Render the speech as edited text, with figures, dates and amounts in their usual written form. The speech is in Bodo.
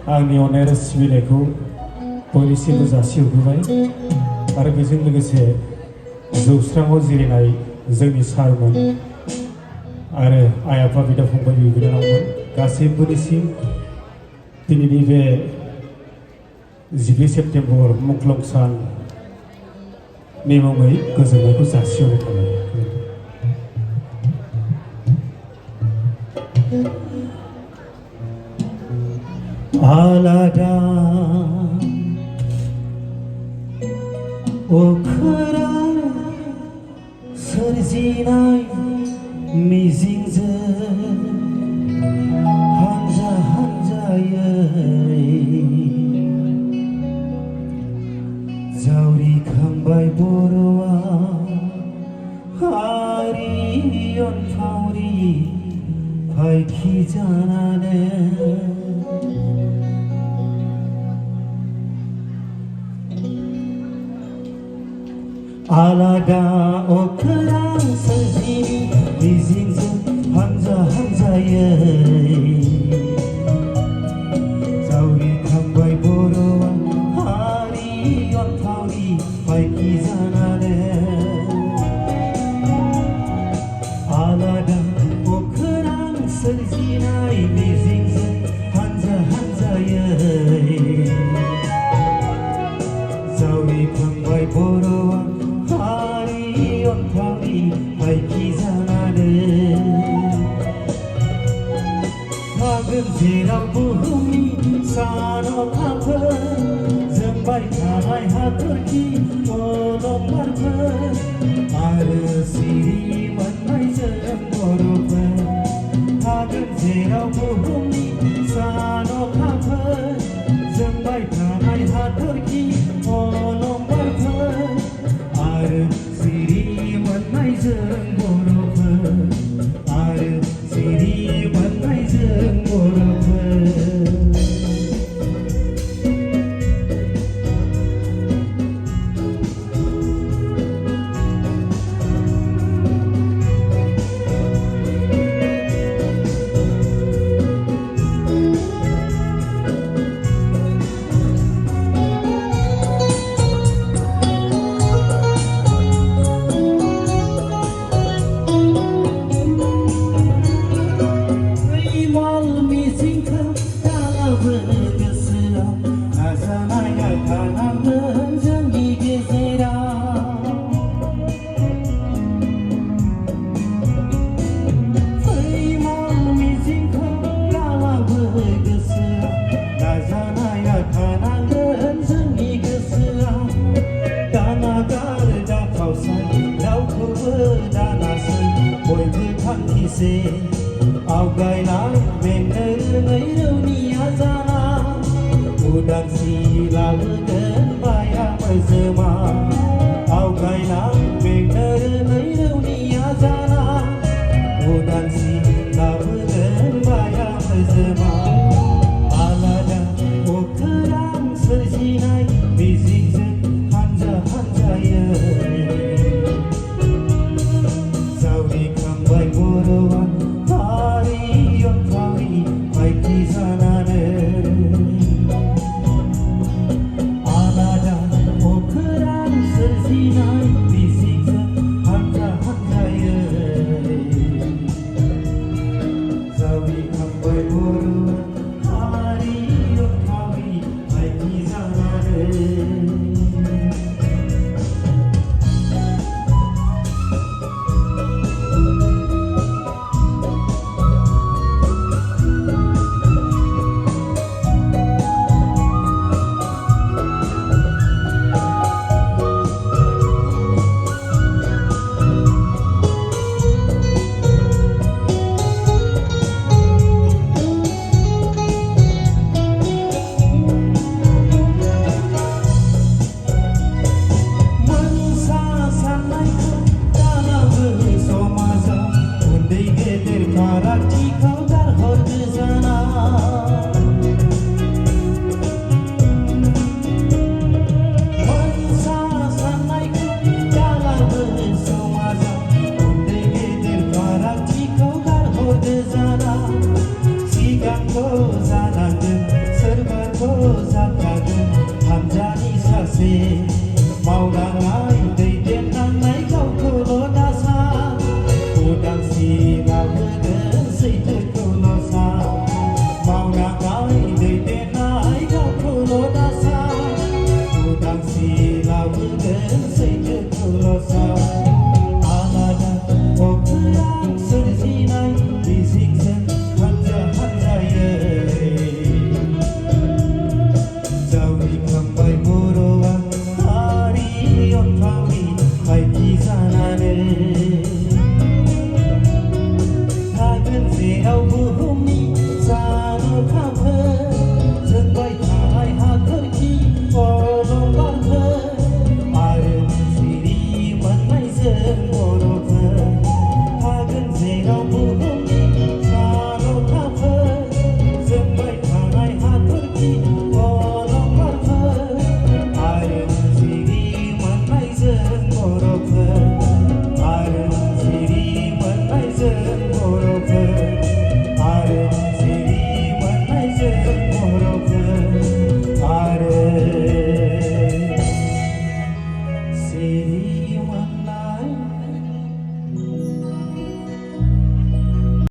आंनि अननाय आरो सिबिनायखौ बयनिसिमबो जासिहरग्रोबाय आरो बेजों लोगोसे जौस्राङाव जिरायनाय जोंनि सारमोन आरो आइ आफा बिदा फंबाय बिनानावमोन गासैबोनिसिम दिनैनि बे 12 सेप्तेम्बर मुंख्लं साननि मुङै गोजोननायखौ जासिहरनाय थाबाय। आलादा अखोरां सोरजिनाय मिजिंजों हानजा हानजायै जावरिखांबाय बर'आ हारि अनफावरि फायखि जानानै आलादा अखोरां सोरजिनि मिजिंजों हानजा हानजायै जावरिखांबाय बर'आ हारि अनफावरि फायखि जानानै आलादा अखोरां सोरजिनाय मिजिंजों हानजा हानजायै जावरिखांबाय बर'आ फायखि जानानै थागोन जेराव बुहुमनि सान अखाफोर जोंबाय थानाय हाथरखि अलंबारफोर आरो सिरि मोननायजों बर'फोर थागोन जेराव बुहुमनि सान अखाफोर जोंबाय थानाय हाथरखि अलंबारफोर आरो सिरि मोननायजों बर'फोर आरो सिरि मोननायजों बर'फोर आवगायनाय मेंनो रोङै रौनिया जाना उदांस्रि लाबोगोन बाया मोजोमा